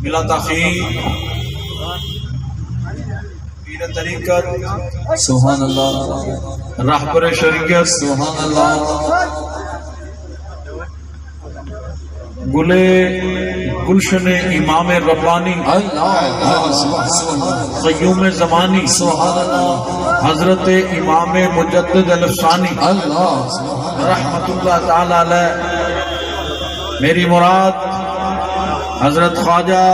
بلا تاخیر پیر طریقت سبحان اللہ رہبر شریعت سبحان اللہ گلے گلشن امام ربانی قیوم زمانی سبحان اللہ حضرت امام مجدد الفسانی رحمت اللہ تعالی علیہ میری مراد حضرت خواجہ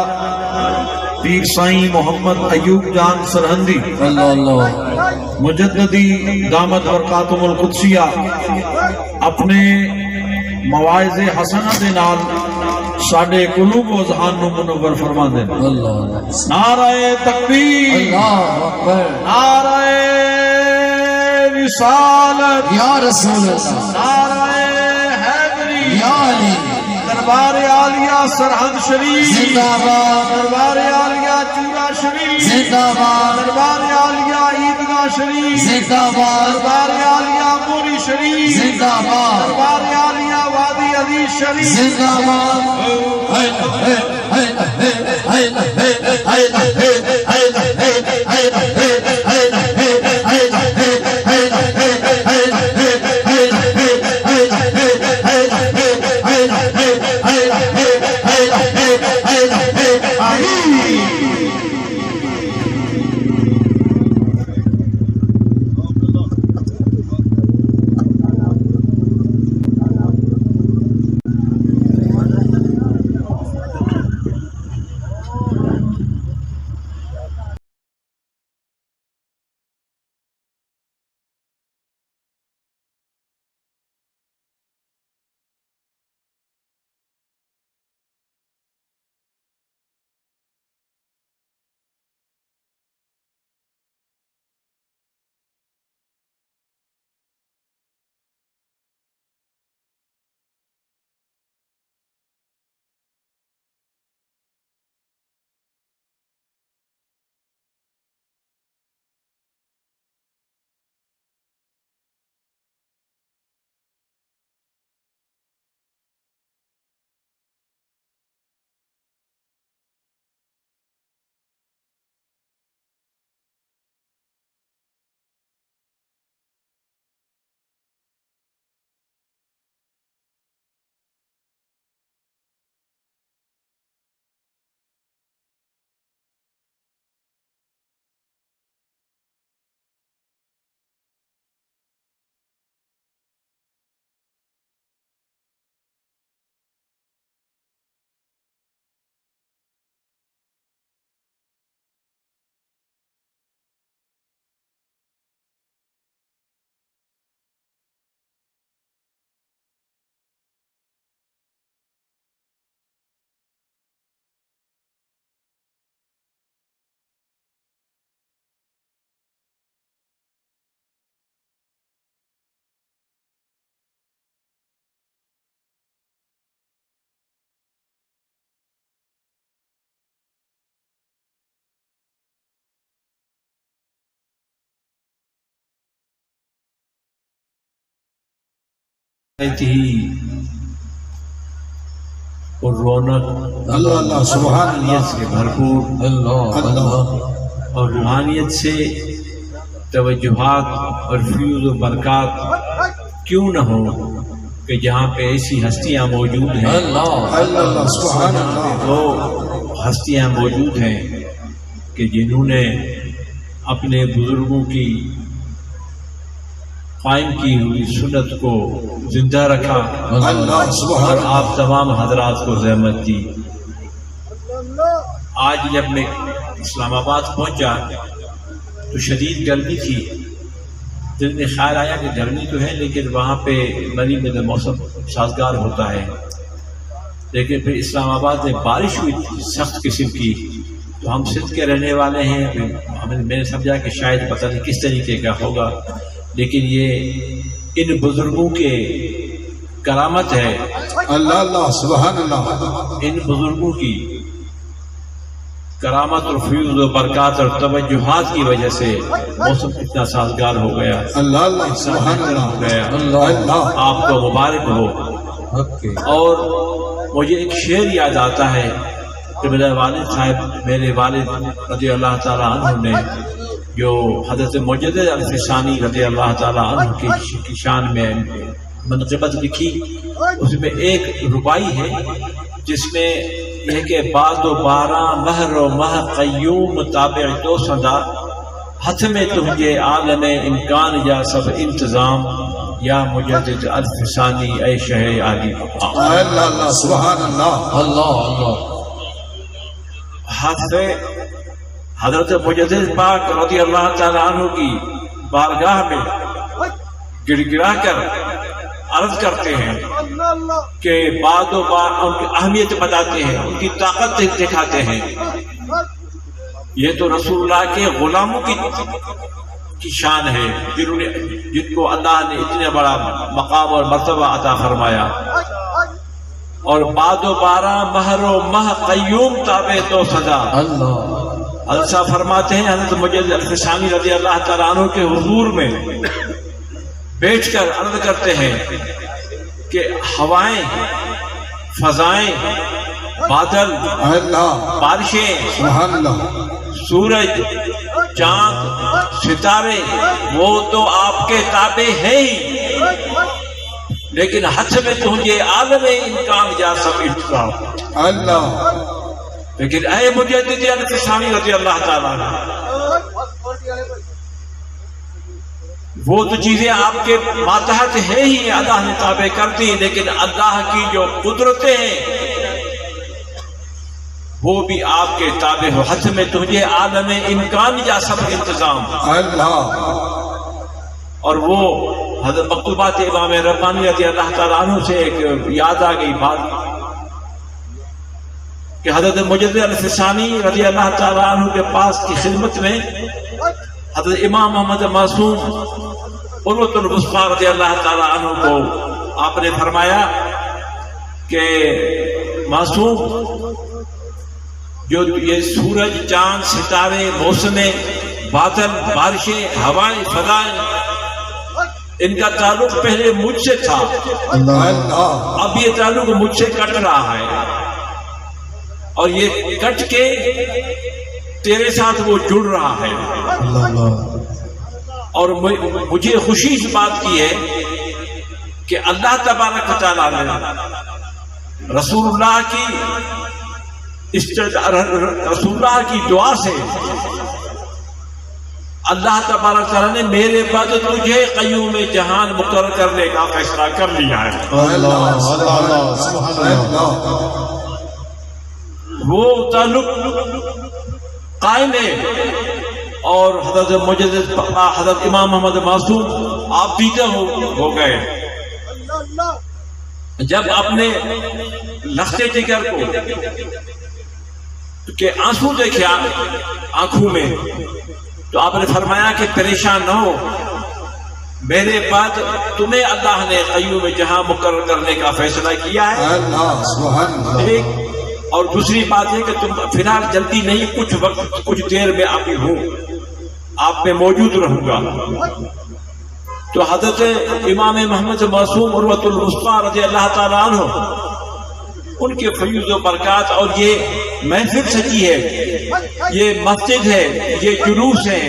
پیر سائیں محمد ایوب جان سرہندی مجددی دامت برکاتہم القدسیہ اپنے مواعظ حسنہ دے نال ساڈے قلوب و ذہان نو منور فرما دے نعرہ تکبیر اللہ اکبر نعرہ رسالت یا رسول اللہ نعرہ حیدری یا علی دربار عالیہ سرحد شریف زندہ باد دربار عالیہ چورا شریف زندہ باد دربار عالیہ عیدگاہ شریف زندہ باد دربار عالیہ موری شریف زندہ باد دربار عالیہ وادی عزیز شریف زندہ باد اور رونق اللہ سبحان روحانیت سے بھرپور اور روحانیت سے توجہات اور فیوز و برکات کیوں نہ ہو کہ جہاں پہ ایسی ہستیاں موجود ہیں اللہ سبحان اللہ وہ ہستیاں موجود ہیں کہ جنہوں نے اپنے بزرگوں کی قائم کی ہوئی سنت کو زندہ رکھا اللہ سبحان اور آپ تمام حضرات کو زحمت دی۔ آج جب میں اسلام آباد پہنچا تو شدید گرمی تھی، دل میں خیال آیا کہ گرمی تو ہے لیکن وہاں پہ نمی میں موسم سازگار ہوتا ہے، لیکن پھر اسلام آباد میں بارش ہوئی تھی سخت قسم کی، تو ہم سندھ کے رہنے والے ہیں، میں نے سمجھا کہ شاید پتہ نہیں کس طریقے کا ہوگا، لیکن یہ ان بزرگوں کے کرامت ہے، اللہ سبحان اللہ ان بزرگوں کی کرامت اور فیوز و برکات اور توجہات کی وجہ سے موسم اتنا سازگار ہو گیا، اللہ سبحان ہو گیا۔ اللہ آپ کو مبارک ہو۔ اور مجھے ایک شعر یاد آتا ہے کہ میرے والد صاحب میرے والد رضی اللہ تعالیٰ عنہ نے جو حضرت مجدد الفسانی رضی اللہ تعالیٰ عنہ کی شان میں منقبت لکھی، اس میں ایک ربائی ہے جس میں یہ کہ بعد و بارہ مہر و مہ قیوم تابع دو صدا، ہاتھ میں تجھے عالم امکان یا سب انتظام، یا مجدد الفسانی اے شہ عالی مقام۔ اللہ اللہ سبحان اللہ اللہ اللہ ہاتھ سے حضرت مجدد پاک رضی اللہ تعالیٰ عنہ کی بارگاہ میں گڑ گڑا کر عرض کرتے ہیں کہ بعد و بار ان کی اہمیت بتاتے ہیں، ان کی طاقت دکھاتے ہیں۔ یہ تو رسول اللہ کے غلاموں کی شان ہے جن کو اللہ نے اتنا بڑا مقام اور مرتبہ عطا فرمایا۔ اور بعد و بارہ مہر و مہ قیوم تابع تو صدا، اللہ حضرت صاحب فرماتے ہیں حضرت مجدد الفسانی رضی اللہ تعالیٰ عنہ کے حضور میں بیٹھ کر عرض کرتے ہیں کہ ہوائیں، فضائیں، بادل، اللہ بارشیں، سبحان اللہ سورج، چاند، ستارے، وہ تو آپ کے تابع ہیں ہی، لیکن ہاتھ میں تجھے عالم امکان یا سب انتظام۔ اللہ لیکن اے مجدد الفسانی رضی اللہ تعالیٰ عنہ، وہ تو چیزیں آپ کے ماتحت ہے ہی، اللہ نے تابع کر دی، لیکن اللہ کی جو قدرتیں ہیں وہ بھی آپ کے تابع ہو۔ ہاتھ میں تجھے عالم امکان یا سب انتظام۔ اللہ اور وہ حضرت مکتوبات امام ربانی رضی اللہ تعالیٰ عنہ سے ایک یاد آ گئی بات کہ حضرت مجدد الفسانی رضی اللہ تعالیٰ عنہ کے پاس کی خدمت میں حضرت امام محمد معصوم قرۃ الوثقی رضی اللہ تعالیٰ عنہ کو آپ نے فرمایا کہ معصوم، جو یہ سورج، چاند، ستارے، موسمیں، بادل، بارشیں، ہوائیں، فضائیں، ان کا تعلق پہلے مجھ سے تھا، اللہ اب یہ تعلق مجھ سے کٹ رہا ہے، اور یہ کٹ کے تیرے ساتھ وہ جڑ رہا ہے۔ اور مجھے خوشی اس بات کی ہے کہ اللہ تبارک و تعالیٰ نے رسول اللہ کی دعا سے اللہ تبارک تعالیٰ نے میرے بعد تجھے قیوم جہان مقرر کرنے کا فیصلہ کر لیا ہے۔ اللہ اللہ سبحان اللہ وہ تعلق قائم ہے، اور حضرت مجدد حضرت امام محمد معصوم آپ دیدہ ہو گئے جب اپنے لخت جگر کے آنسو دیکھے آنکھوں میں، تو آپ نے فرمایا کہ پریشان نہ ہو، میرے بعد تمہیں اللہ نے قیوم جہاں مقرر کرنے کا فیصلہ کیا ہے۔ اللہ سبحان اللہ ایک اور دوسری بات ہے کہ تم فی الحال جلدی نہیں، کچھ وقت کچھ دیر میں آپ ہوں، آپ میں موجود رہوں گا۔ تو حضرت امام محمد معصوم قرۃ الوثقی رضی اللہ تعالیٰ عنہ، ان کے فیض و برکات، اور یہ محفل سجی ہے، یہ مسجد ہے، یہ جلوس ہے،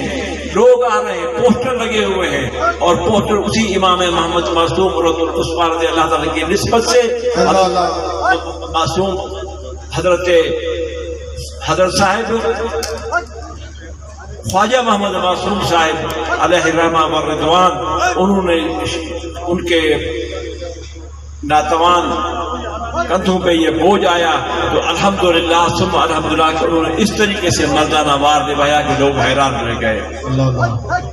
لوگ آ رہے ہیں، پوسٹر لگے ہوئے ہیں، اور پوسٹر اسی امام محمد معصوم قرۃ الوثقی رضی اللہ تعالیٰ کی نسبت سے معصوم حضرت صاحب خواجہ محمد معصوم صاحب علیہ الرحمہ والرضوان، انہوں نے ان کے ناتوان کندھوں پہ یہ بوجھ آیا تو الحمدللہ ثم الحمدللہ کہ انہوں نے اس طریقے سے مردانہ وار نبھایا کہ لوگ حیران رہ گئے۔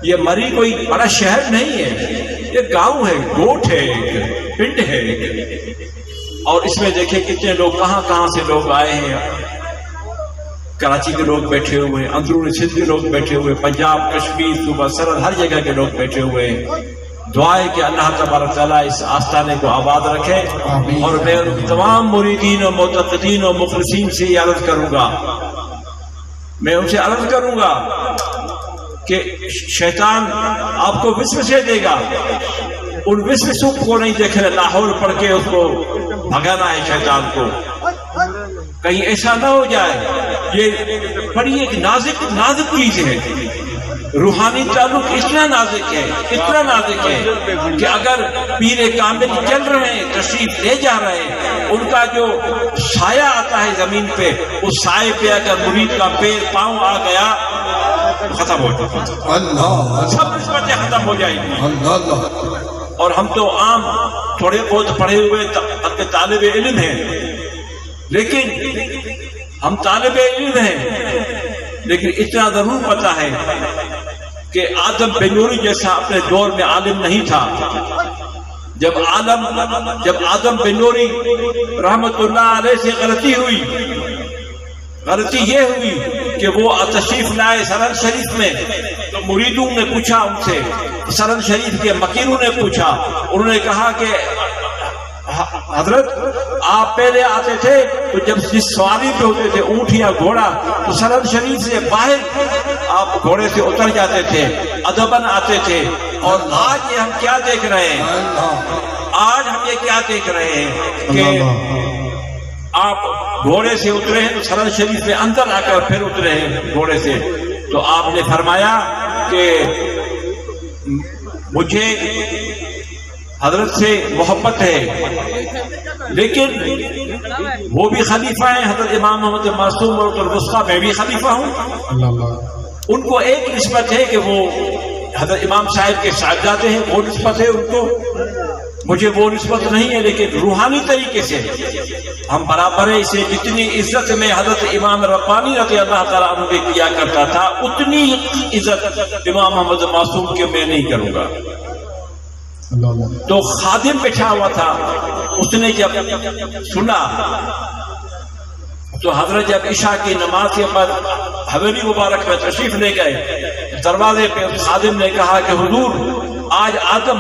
یہ مری کوئی بڑا شہر نہیں ہے، یہ گاؤں ہے، گوٹھ ہے، پنڈ ہے، اور اس میں دیکھیں کتنے لوگ کہاں کہاں سے لوگ آئے ہیں۔ کراچی کے لوگ بیٹھے ہوئے ہیں، اندرون سندھ کے لوگ بیٹھے ہوئے، پنجاب، کشمیر، صوبہ سرحد، ہر جگہ کے لوگ بیٹھے ہوئے ہیں۔ دعا ہے کہ اللہ تبارک تعالیٰ اس آستانے کو آباد رکھے، اور میں تمام مریدین و معتقدین و مخلصین سے یہ عرض کروں گا، میں ان سے عرض کروں گا کہ شیطان آپ کو وسوسے دے گا، ان وسوسوں کو نہیں دیکھنا، لاہور پڑھ کے اس کو بھگانا ہے شیطان کو۔ کہیں ایسا نہ ہو جائے. یہ بڑی ایک نازک چیز ہے. روحانی تعلق اتنا نازک ہے کہ اگر پیر کامل چل رہے ہیں، تشریف لے جا رہے ہیں، ان کا جو سایہ آتا ہے زمین پہ، اس سائے پہ اگر مرید کا پاؤں آ گیا ختم ہو جائے، سب نسبتیں ختم ہو جائیں گی. اور ہم تو عام تھوڑے بہت پڑھے ہوئے طالب علم ہیں، لیکن ہم طالب علم ہیں لیکن اتنا ضرور پتا ہے کہ آدم بنوری جیسا اپنے دور میں عالم نہیں تھا. جب آدم بنوری رحمت اللہ علیہ سے غلطی یہ ہوئی کہ وہ تشریف لائے سرن شریف میں، تو مریدوں نے پوچھا ان سے، سرن شریف کے مکینوں نے پوچھا، انہوں نے کہا کہ حضرت آپ پہلے آتے تھے تو جب جس سواری پہ ہوتے تھے اونٹ یا گھوڑا، تو سرن شریف سے باہر آپ گھوڑے سے اتر جاتے تھے، ادبن آتے تھے. اور آج یہ ہم کیا دیکھ رہے ہیں، کہ آپ گھوڑے سے اترے ہیں تو سرن شریف میں اندر آ کر پھر اترے ہیں گھوڑے سے. تو آپ نے فرمایا کہ مجھے حضرت سے محبت ہے، لیکن وہ بھی خلیفہ ہیں، حضرت امام محمد معصوم اور الوسطیٰ، میں بھی خلیفہ ہوں. ان کو ایک نسبت ہے کہ وہ حضرت امام صاحب کے صاحبزادے ہیں، وہ نسبت ہے ان کو، مجھے وہ نسبت نہیں ہے. لیکن روحانی طریقے سے ہم برابر ہیں. اسے جتنی عزت میں حضرت امام ربانی رضی اللہ تعالیٰ عنہ نے کیا کرتا تھا، اتنی عزت امام محمد معصوم کے میں نہیں کروں گا. تو خادم بیٹھا ہوا تھا، اس نے جب سنا تو حضرت جب عشاء کی نماز کے بعد حویلی مبارک میں تشریف لے گئے، دروازے پہ خادم نے کہا کہ حضور آج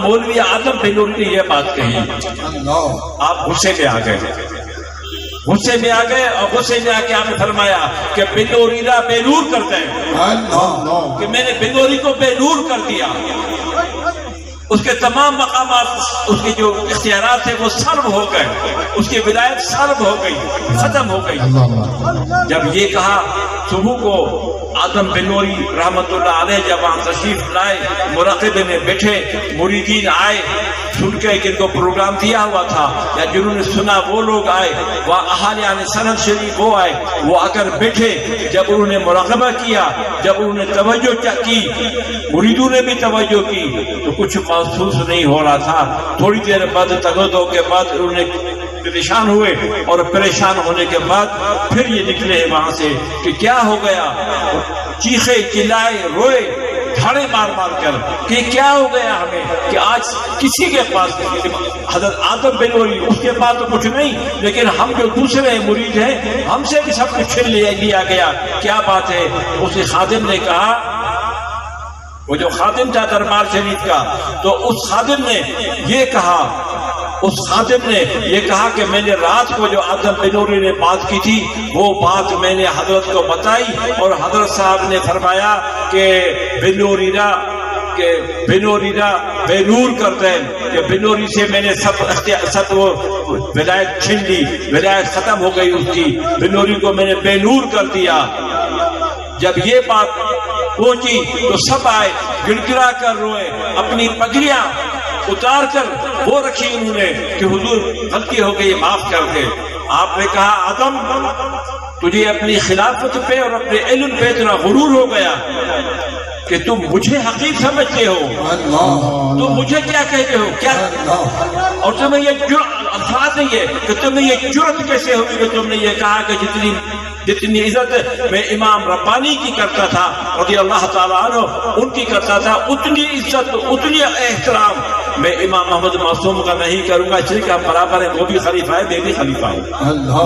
مولوی آدم بنوری نے یہ بات کہی. آپ غصے میں آ گئے اور غصے میں آ کے آپ نے فرمایا کہ بنوریرا بے نور کرتا ہے، کہ میں نے بنوری کو بے نور کر دیا. اس کے تمام مقامات، اس کے جو اختیارات تھے وہ سلب ہو گئے، اس کی ولایت سلب ہو گئی، ختم ہو گئی. جب یہ کہا صبح کو آدم بنوری رحمت اللہ علیہ جب وہاں تشریف لائے، مراقبے میں بیٹھے، مریدین آئے، سن کے ان کو پروگرام دیا ہوا تھا یا جنہوں نے سنا وہ لوگ آئے، وہ اہالیان سند شریف وہ آئے، وہ آ کر بیٹھے. جب انہوں نے مراقبہ کیا، جب انہوں نے توجہ کی، مریدوں نے بھی توجہ کی، تو کچھ محسوس نہیں ہو رہا تھا. تھوڑی دیر بعد تگدو کے بعد انہوں نے پریشان ہوئے، اور پریشان ہونے کے بعد پھر یہ نکلے وہاں سے کہ کیا ہو گیا. چیخے چلائے روئے دھاڑے مار کر کہ کیا ہو گیا ہمیں، کہ آج کسی کے پاس حضرت آدم بنوری اس کے پاس تو کچھ نہیں، لیکن ہم جو دوسرے مرید ہیں ہم سے بھی سب کچھ چھین لیا گیا، کیا بات ہے. اس خادم نے کہا، وہ جو خادم تھا دربار شریف کا، تو اس خادم نے یہ کہا کہ میں نے رات کو جو آدم بنوری نے بات کی تھی وہ بات میں نے حضرت کو بتائی، اور حضرت صاحب نے فرمایا کہ بنوریرا بے نور کرتے ہیں، کہ بنوری سے میں نے سب وہ ولایت چھین لی، ولایت ختم ہو گئی اس کی، بنوری کو میں نے بے نور کر دیا. جب یہ بات پہنچی تو سب آئے، گر گرا کر روئے، اپنی پگڑیاں اتار کر وہ رکھی انہوں نے کہ حضور غلطی ہو گئی، معاف کر دے. آپ نے کہا آدم تجھے اپنی خلافت پہ اور اپنے علم پہ اتنا غرور ہو گیا کہ تم مجھے حقیر سمجھتے ہو، تم مجھے کیا کہتے ہو، کیا، اور تمہیں یہ الفاظ نہیں ہے کہ تمہیں یہ جرت کیسے ہوگی کہ تم نے یہ کہا کہ جتنی عزت میں امام ربانی کی کرتا تھا رضی اللہ تعالیٰ عنہ، ان کی کرتا تھا، اتنی عزت اتنی احترام میں امام محمد معصوم کا نہیں کروں گا. اس لیے کہ ہم برابر ہیں، وہ بھی خلیفہ ہے، میں بھی خلیفہ ہوں،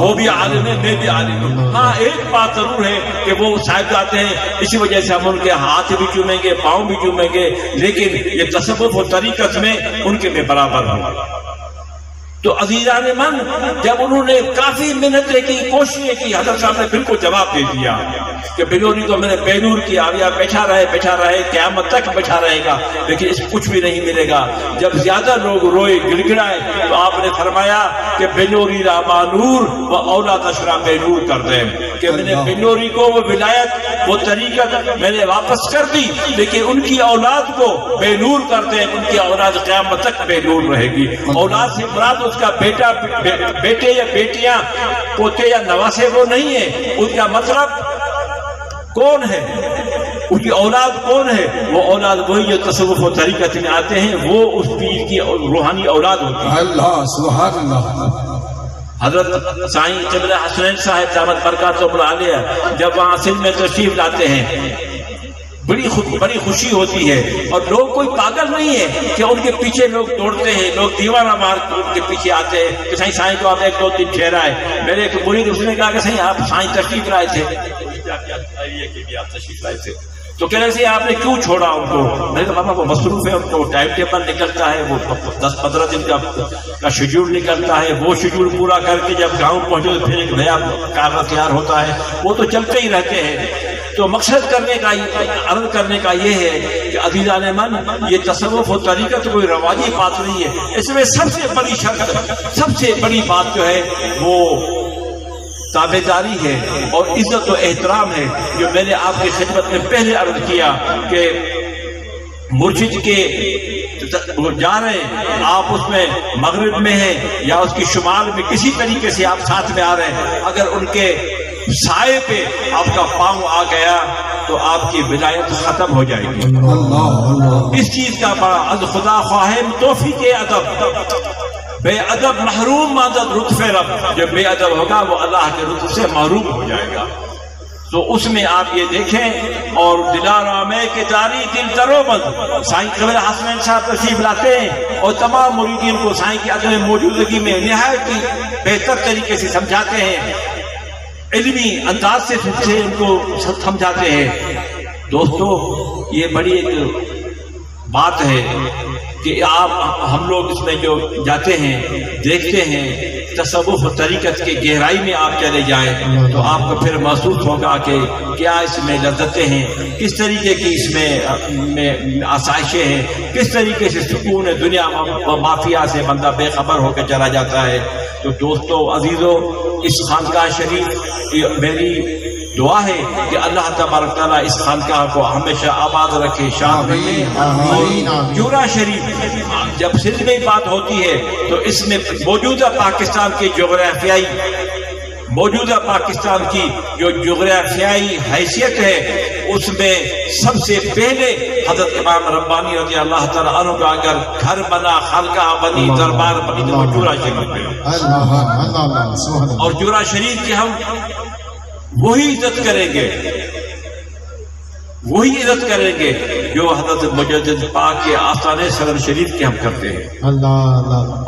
وہ بھی عالم ہے، میں بھی عالم ہوں. ہاں ایک بات ضرور ہے کہ وہ صاحب جاتے ہیں، اسی وجہ سے ہم ان کے ہاتھ بھی چومیں گے، پاؤں بھی چومیں گے، لیکن یہ تصوف و طریقت میں ان کے میں برابر ہوں. تو عزیزان من جب انہوں نے کافی محنتیں کی، کوششیں کی، حضرت صاحب نے بالکل جواب دے دیا کہ بنوری تو میں نے بے نور کیا، اب یہ بیٹھا رہے قیامت تک بیٹھا رہے گا، لیکن اس کو کچھ بھی نہیں ملے گا۔ جب زیادہ لوگ روئے گڑ گڑائے تو آپ نے فرمایا کہ بنوری راما نور و اولاد اشرا بے نور کر دیں، کہ میں نے بنوری کو وہ ولایت وہ طریقت میں نے واپس کر دی، لیکن ان کی اولاد کو بے نور کر دیں، ان کی اولاد قیامت تک بے نور رہے گی۔ اولاد سے مراد اس کا بیٹا بیٹے یا بیٹیاں پوتے یا نواسے وہ نہیں ہے، اس کا مطلب کون ہے، اس کی اولاد کون ہے؟ وہ اولاد وہی جو تصوف و طریقت میں آتے ہیں، وہ اس پیر کی روحانی اولاد ہوتی ہے۔ اللہ سبحان اللہ۔ حضرت سائیں قبلہ حسنین صاحب دامت برکاتہ اللہ علیہ جب وہاں سندھ میں تشریف لاتے ہیں، بڑی خوشی ہوتی ہے، اور لوگ کوئی پاگل نہیں ہے کہ ان کے پیچھے لوگ دوڑتے ہیں، لوگ دیوانہ مار ان کے پیچھے آتے ہیں کہ سائیں کو آپ 1-2 دن ٹھہرائے۔ میرے ایک مرید اس نے کہا کہ سائیں آپ سائیں تشریف لائے تھے، تو کہہ رہے تھے آپ نے کیوں چھوڑا ان کو؟ میں نے کہا بابا وہ مصروف ہے، ان کو ٹائم ٹیبل نکلتا ہے، وہ 10-15 دن کا شیڈول نکلتا ہے، وہ شیڈول پورا کر کے جب گاؤں پہنچے تو پھر ایک نیا کارواں تیار ہوتا ہے، وہ تو چلتے ہی رہتے ہیں۔ تو مقصد کرنے کا عرض کرنے کا یہ ہے کہ عزیزان من، یہ تصوف و طریقت کوئی رواجی بات نہیں ہے، اس میں سب سے بڑی شرط، سب سے بڑی بات جو ہے وہ تابعداری ہے اور عزت و احترام ہے، جو میں نے آپ کی خدمت میں پہلے عرض کیا کہ مرشد کے جا رہے ہیں آپ، اس میں مغرب میں ہیں یا اس کی شمال میں، کسی طریقے سے آپ ساتھ میں آ رہے ہیں، اگر ان کے سائے پہ آپ کا پاؤں آ گیا تو آپ کی ولایت ختم ہو جائے گی۔ اس چیز کا بڑا از خدا خواہم توفیق ادب، بے ادب محروم مادت لطف رب، جو بے ادب ہوگا وہ اللہ کے لطف سے محروم ہو جائے گا۔ تو اس میں آپ یہ دیکھیں، اور دلارا میں کہ جاری دل درو بند، سائیں قبلہ حسنین صاحب تشریف لاتے ہیں اور تمام مریدین کو سائیں کی عدم موجودگی میں نہایت ہی بہتر طریقے سے سمجھاتے ہیں، علمی انداز سے ان کو سمجھاتے ہیں۔ دوستو یہ بڑی ایک بات ہے کہ ہم لوگ اس میں جو جاتے ہیں دیکھتے ہیں، تصوف و طریقت کے گہرائی میں آپ چلے جائیں تو آپ کو پھر محسوس ہوگا کہ کیا اس میں لذتیں ہیں، کس طریقے کی اس میں آسائشیں ہیں، کس طریقے سے سکون ہے، دنیا و مافیا سے بندہ بے خبر ہو کے چلا جاتا ہے۔ تو دوستو عزیزو، اس خانقاہ شریف میری دعا ہے کہ اللہ تبارک تعالیٰ اس خانقاہ کو ہمیشہ آباد رکھے، شاد رکھے۔ اور جورا شریف جب سندھ میں بات ہوتی ہے تو اس میں موجودہ پاکستان کی جغرافیائی، موجودہ پاکستان کی جو جغرافیائی حیثیت ہے، اس میں سب سے پہلے حضرت امام ربانی رضی اللہ تعالیٰ عنہ کا اگر گھر بنا، خانقاہ بنی، دربار بنی، تو وہ جورا شریف ہے۔ اور جورا شریف کی ہم وہی عزت کریں گے، وہی عزت کریں گے جو حضرت مجدد پاک کے آستانے صدر شریف کے ہم کرتے ہیں،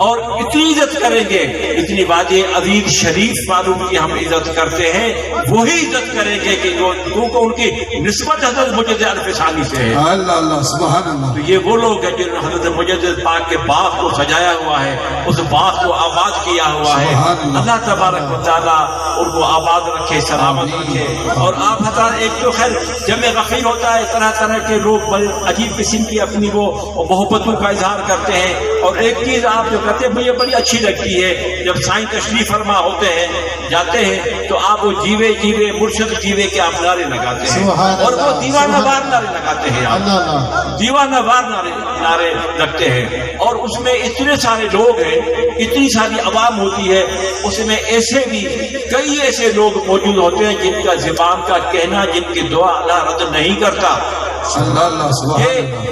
اور اتنی عزت کریں گے اتنی وادی عزیز شریف معلوم کی ہم عزت کرتے ہیں، وہی عزت کریں گے کہ کیونکہ ان کی نسبت حضرت مجدد الف ثانی سے ہے۔ اللہ سبحان اللہ۔ تو یہ وہ لوگ ہیں جنہوں نے حضرت مجدد پاک کے باغ کو سجایا ہوا ہے، اس باغ کو آباد کیا ہوا ہے۔ اللہ تبارک و تعالیٰ ان کو آباد رکھے، سلامت رکھے۔ اور آپ حضرات ایک تو خیر جمع غفیر ہوتا ہے، طرح طرح کے لوگ بڑے عجیب قسم کی اپنی وہ محبتوں کا اظہار کرتے ہیں، اور ایک چیز آپ جو کہتے ہیں مجھے بڑی اچھی لگتی ہے، جب سائیں تشریف فرما ہوتے ہیں جاتے ہیں تو آپ وہ جیوے جیوے مرشد جیوے کے آپ نعرے لگاتے ہیں، اور وہ دیوانہ وار نعرے لگاتے ہیں، آپ دیوانہ وار نعرے لگتے ہیں، اور اس میں اتنے سارے لوگ ہیں، اتنی ساری عوام ہوتی ہے، اس میں ایسے بھی کئی ایسے لوگ موجود ہوتے ہیں جن کا زبان کا کہنا، جن کی دعا اللہ رد نہیں کرتا۔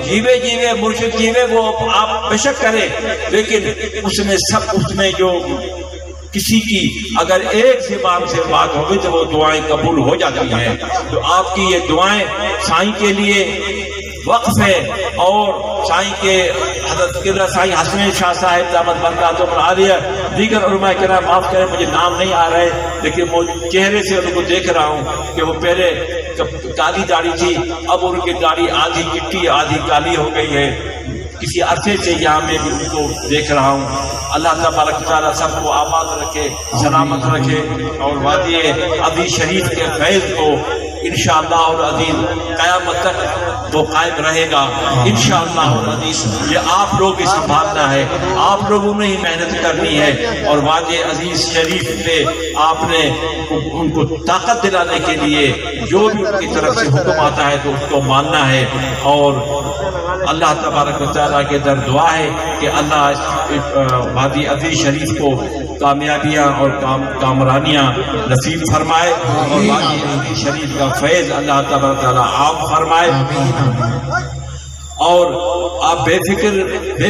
جیوے جیوے مرشد جیوے وہ آپ بے شک کریں، لیکن اس میں جو کسی کی اگر ایک زبان سے بات ہوگی تو وہ دعائیں قبول ہو جاتی ہیں۔ تو آپ کی یہ دعائیں سائیں کے لیے وقف ہے، اور سائیں کے حضرت قبلہ سائیں حسنین شاہ صاحب دامت برکاتہ عالیہ، دیگر علماء کرام معاف کریں مجھے نام نہیں آ رہے، لیکن وہ چہرے سے ان کو دیکھ رہا ہوں کہ وہ پہلے کالی داڑھی تھی، اب ان کی داڑھی آدھی چٹی آدھی کالی ہو گئی ہے۔ کسی عرصے سے یہاں میں بھی ان کو دیکھ رہا ہوں. اللہ تبارک تعالیٰ سب کو آباد رکھے، سلامت رکھے، اور وادی عزیز شریف کے فیض کو انشاءاللہ العزیز قیامت تک وہ قائم رہے گا انشاءاللہ العزیز. یہ آپ لوگ ہی سنبھالنا ہے، آپ لوگوں نے ہی محنت کرنی ہے، اور وادی عزیز شریف پہ آپ نے ان کو طاقت دلانے کے لیے جو بھی ان کی طرف سے حکم آتا ہے تو اس کو ماننا ہے. اور اللہ تبارک و تعالیٰ کے در دعا ہے کہ اللہ وادی عزیز شریف کو کامیابیاں اور کامرانیاں نصیب فرمائے، اور وادی عزیز شریف کا فیض اللہ تبارک و تعالیٰ عام فرمائے. اور آپ بے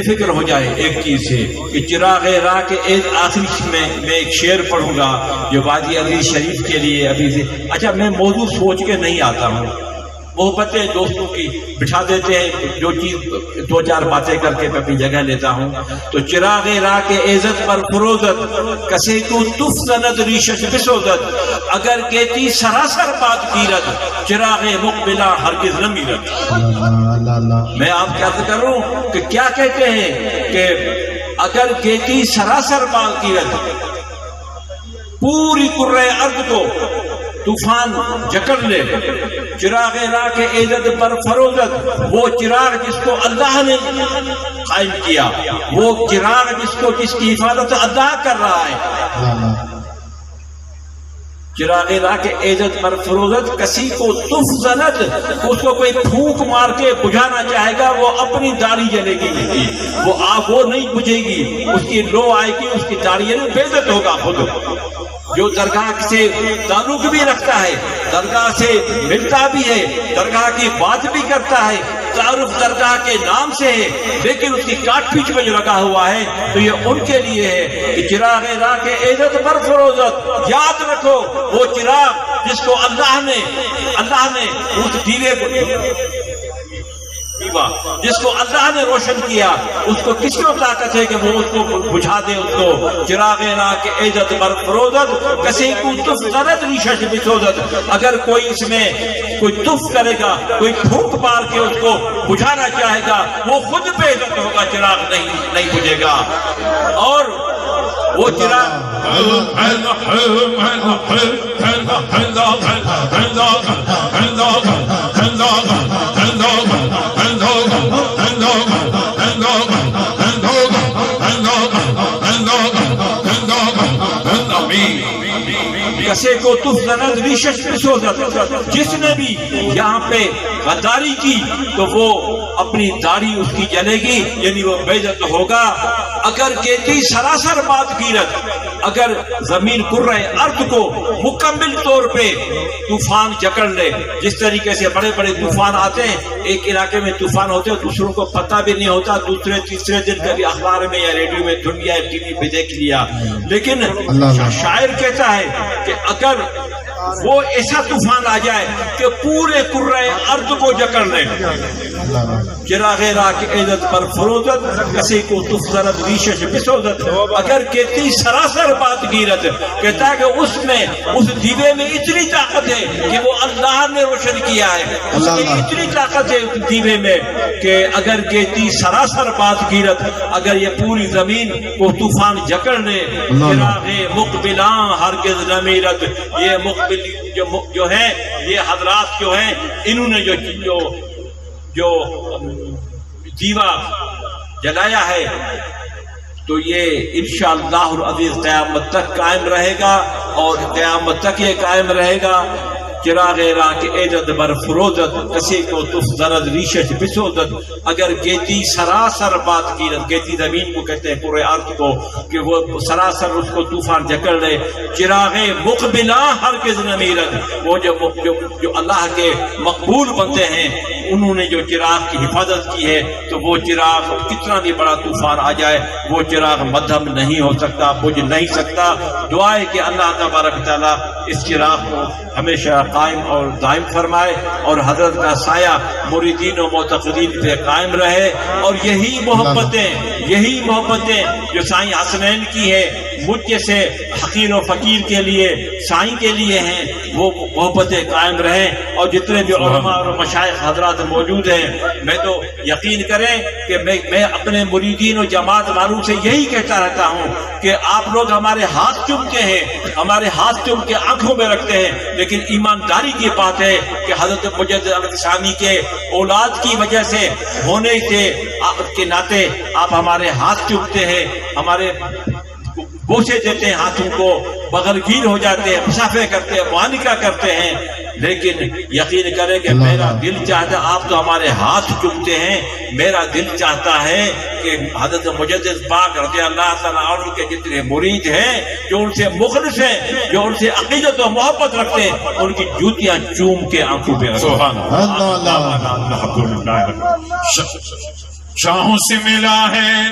فکر ہو جائیں ایک چیز سے کہ چراغ راہ کے ایک آخری میں ایک شعر پڑھوں گا جو وادی عزیز شریف کے لیے ابھی سے. اچھا، میں موضوع سوچ کے نہیں آتا ہوں، محبتیں دوستوں کی بٹھا دیتے ہیں، جو چیز دو چار باتیں کر کے اپنی جگہ لیتا ہوں. تو چراغ راہ کے عزت پر فروزت کسی کو تف زند ریشش بسوزت، اگر کہتی سراسر بات گیرت چراغ مقبلہ ہرگز نہ میرت. میں آپ کیا کروں کہ کیا کہتے ہیں کہ اگر کہتی سراسر بات گیرت، پوری کرۂ ارض کو طوفان جکڑ لے، چراغ راہ کے عزت پر فروزت، وہ چراغ جس کو اللہ نے قائم کیا، وہ چراغ جس کی حفاظت اللہ کر رہا ہے. چراغ راہ کے عزت پر فروزت کسی کو تف زند، اس کو کوئی پھونک مار کے بجھانا چاہے گا وہ اپنی داڑھی جلے گی، وہ نہیں بجھے گی، اس کی لو آئے گی، اس کی داڑھی بے عزت ہوگا. خود جو درگاہ سے تعلق بھی رکھتا ہے، درگاہ سے ملتا بھی ہے، درگاہ کی بات بھی کرتا ہے، تعارف درگاہ کے نام سے ہے، لیکن اس کی کاٹ پیچھ میں جو لگا ہوا ہے تو یہ ان کے لیے ہے کہ چراغ راہ کے عزت پر فروزت. یاد رکھو وہ چراغ جس کو اللہ نے اس دیوے کو جس کو اللہ نے روشن کیا، اس کو کس کو طاقت ہے کہ وہ اس کو بجھا دے. اس کو چراغ راہ کے عزت پر فروزت کسی کو تف زند ریشش بسوزت، اگر کوئی اس میں کوئی تف کرے گا، کوئی پھونک مار کے اس کو بجھانا چاہے گا، وہ خود بے عزت ہوگا، چراغ نہیں بجھے گا. اور وہ چراغ کسی کو تف زند ریشش بسوزت، جس نے بھی یہاں پہ غداری کی تو وہ اپنی داڑھی اس کی جلے گی، یعنی وہ بے عزت ہوگا. اگر کہتی سراسر بات گیرت، اگر زمین کرۂ ارض کو مکمل طور پہ طوفان جکڑ لے، جس طریقے سے بڑے بڑے طوفان آتے ہیں، ایک علاقے میں طوفان ہوتے ہیں دوسروں کو پتہ بھی نہیں ہوتا، دوسرے تیسرے دن کبھی اخبار میں یا ریڈیو میں سن لیا، ٹی وی پہ دیکھ لیا. لیکن شاعر کہتا ہے کہ اگر وہ ایسا طوفان آ جائے کہ پورے کرۂ ارض کو جکڑ لے، چراغ راہ کی عزت پر فروزت کسی کو تف زند ریشش بسوزت، اگر کہتی سراسر بات گیرت، کہتا ہے کہ اس میں اس دیوے میں اتنی طاقت ہے کہ وہ اللہ نے روشن کیا ہے، اس میں اتنی طاقت ہے اس دیوے میں کہ اگر کہتی سراسر بات گیرت، اگر یہ پوری زمین کو طوفان جکڑ لے، چراغ مقبلاں ہرگز نہ میرت. یہ مقبل جو ہیں، یہ حضرات جو ہیں، انہوں نے جو دیوا جلایا ہے تو یہ انشاءاللہ العزیز قیامت تک قائم رہے گا، اور قیامت تک یہ قائم رہے گا. چراغ راہ کے عزت بر فروزت کسی کو تف زند ریشش بسوزت، اگر کہتی سراسر بات گیرت، کہتی زمین کو کہتے ہیں پورے ارض کو کہ وہ سراسر اس کو طوفان جکڑ لے. چراغ مقبلاں ہرگز نہ میرت، وہ جو اللہ کے مقبول بنتے ہیں انہوں نے جو چراغ کی حفاظت کی ہے، تو وہ چراغ کتنا بھی بڑا طوفان آ جائے وہ چراغ مدھم نہیں ہو سکتا، بجھ نہیں سکتا. دعا ہے کہ اللہ تبارک تعالیٰ اس چراغ کو ہمیشہ قائم اور دائم فرمائے، اور حضرت کا سایہ مریدین و معتقدین پہ قائم رہے. اور یہی محبتیں جو سائیں حسنین کی ہے، مجھ جیسے حقیر و فقیر کے لیے سائیں کے لیے ہیں وہ محبتیں قائم رہیں، اور جتنے بھی علماء اور مشائخ حضرات موجود ہیں میں تو یقین کریں کہ میں اپنے مریدین و جماعت والوں سے یہی کہتا رہتا ہوں کہ آپ لوگ ہمارے ہاتھ چومتے ہیں، ہمارے ہاتھ چوم کے آنکھوں میں رکھتے ہیں، لیکن ایمانداری کی بات ہے کہ حضرت مجدد احمد ثانی کے اولاد کی وجہ سے ہونے کے ناطے آپ ہمارے ہاتھ چومتے ہیں، ہمارے بوسے دیتے ہیں، ہاتھوں کو بغرگیر ہو جاتے ہیں، مسافے کرتے ہیں، معانقہ کرتے ہیں، لیکن یقین کریں کہ میرا دل چاہتا ہے، آپ تو ہمارے ہاتھ چومتے ہیں، میرا دل چاہتا ہے کہ حضرت مجدد پاک رضی اللہ تعالیٰ عنہ کے جتنے مرید ہیں جو ان سے مخلص ہیں، جو ان سے عقیدت و محبت رکھتے ہیں، ان کی جوتیاں چوم کے آنکھوں پہ سبحان اللہ، اللہ شاہوں سے ملا ہے